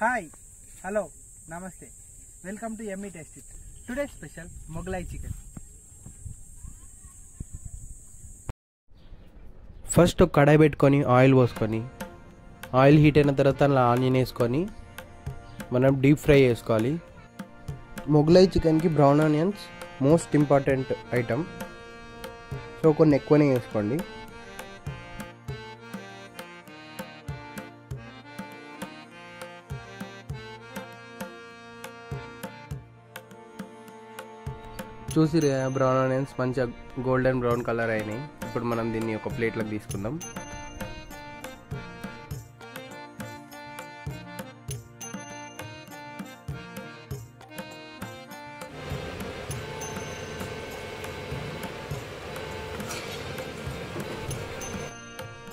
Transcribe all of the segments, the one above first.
Hi, hello, namaste. Welcome to Yummy Taste It. Today's special Mughlai chicken. First ఒక కడాయి పెట్టుకొని oil పోసుకొని oil heat అయిన తర్వాత అలా ఆనియన్ వేసుకొని మనం డీప్ ఫ్రై చేసుకోవాలి. మొగలై చికెన్కి brown onions most important item, so కొన్ని ఎక్కువనే వేసుకోండి. చూసి బ్రౌన్ ఆనియన్స్ మంచిగా గోల్డెన్ బ్రౌన్ కలర్ అయినాయి. ఇప్పుడు మనం దీన్ని ఒక ప్లేట్లోకి తీసుకుందాం.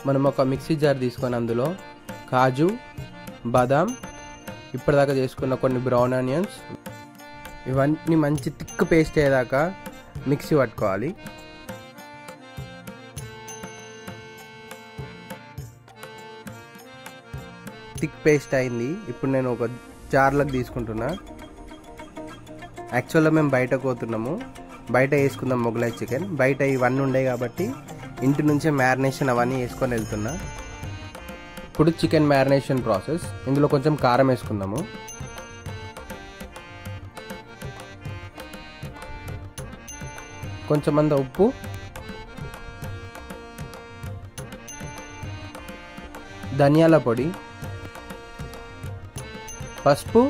మనం ఒక మిక్సీ జార్ తీసుకొని అందులో కాజు, బాదాం, ఇప్పటిదాకా చేసుకున్న కొన్ని బ్రౌన్ ఆనియన్స్, ఇవన్నీ మంచి థిక్ పేస్ట్ అయ్యేదాకా మిక్సీ పట్టుకోవాలి. థిక్ పేస్ట్ అయింది. ఇప్పుడు నేను ఒక జార్లోకి తీసుకుంటున్నా. యాక్చువల్గా మేము బయట పోతున్నాము, బయట వేసుకుందాం మొగలై చికెన్. బయట ఇవన్నీ ఉండే కాబట్టి ఇంటి నుంచే మ్యారినేషన్ అవన్నీ వేసుకొని వెళ్తున్నా. ఇప్పుడు చికెన్ మ్యారినేషన్ ప్రాసెస్. ఇందులో కొంచెం కారం వేసుకుందాము, కొంచెం అంత ఉప్పు, ధనియాల పొడి, పసుపు,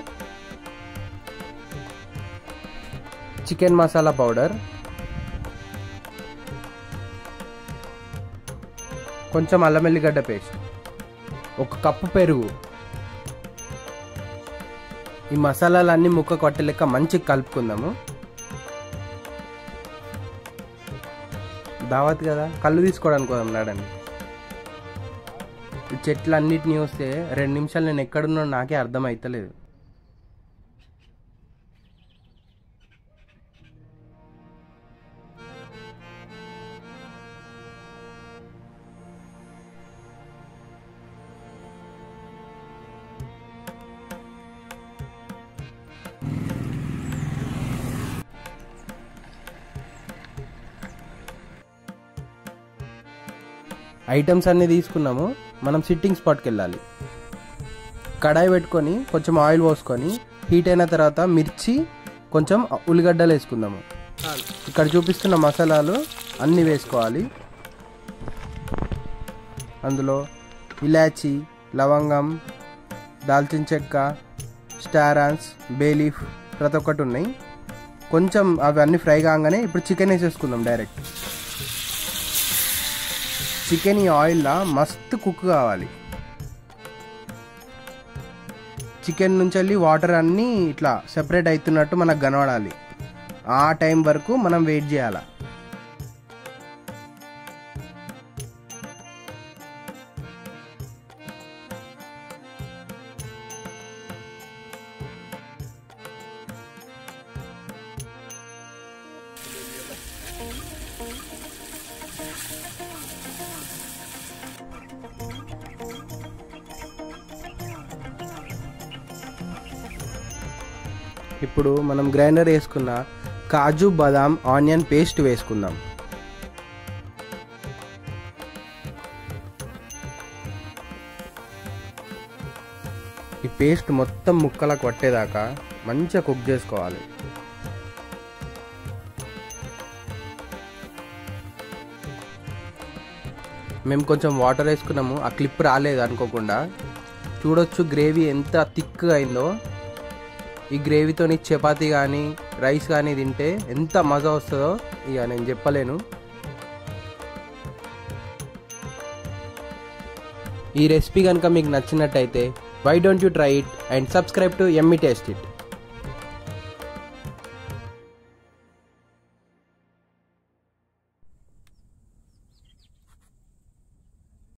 చికెన్ మసాలా పౌడర్, కొంచెం అల్లం వెల్లిగడ్డ పేస్ట్, ఒక కప్పు పెరుగు. ఈ మసాలాలన్నీ ముక్క కొట్టే లెక్క మంచిగా కలుపుకుందాము. దావత్ కదా, కళ్ళు తీసుకోవడానికి పోదాం నాడండి. ఈ చెట్లు అన్నిటినీ వస్తే 2 నిమిషాలు నేను ఎక్కడున్నా నాకే అర్థం అవుతలేదు. ఐటమ్స్ అన్నీ తీసుకున్నాము. మనం సిట్టింగ్ స్పాట్కి వెళ్ళాలి. కడాయి పెట్టుకొని కొంచెం ఆయిల్ పోసుకొని హీట్ అయిన తర్వాత మిర్చి, కొంచెం ఉల్లిగడ్డలు వేసుకుందాము. ఇక్కడ చూపిస్తున్న మసాలాలు అన్నీ వేసుకోవాలి. అందులో ఇలాచీ, లవంగం, దాల్చిన చెక్క, స్టార్ ఆన్స్, బే లీఫ్ ప్రతి ఒక్కటి ఉన్నాయి. కొంచెం అవన్నీ ఫ్రై కాగానే ఇప్పుడు చికెన్ వేసేసుకుందాం డైరెక్ట్. చికెన్ ఈ ఆయిల్లో మస్తు కుక్ కావాలి. చికెన్ నుంచి వెళ్ళి వాటర్ అన్నీ ఇట్లా సెపరేట్ అవుతున్నట్టు మనకు కనబడాలి. ఆ టైం వరకు మనం వెయిట్ చేయాలి. ఇప్పుడు మనం గ్రైండర్ వేసుకున్న కాజు, బాదాం, ఆనియన్ పేస్ట్ వేసుకుందాం. ఈ పేస్ట్ మొత్తం ముక్కలకు పట్టేదాకా మంచిగా కుక్ చేసుకోవాలి. మేము కొంచెం వాటర్ వేసుకున్నాము, ఆ క్లిప్ రాలేదు అనుకోకుండా. చూడొచ్చు గ్రేవీ ఎంత థిక్గా అయిందో. ఈ గ్రేవీతో చపాతీ కానీ రైస్ కానీ తింటే ఎంత మజా వస్తుందో ఇక నేను చెప్పలేను. ఈ రెసిపీ కనుక మీకు నచ్చినట్టయితే why don't you try it and subscribe to yummy taste it.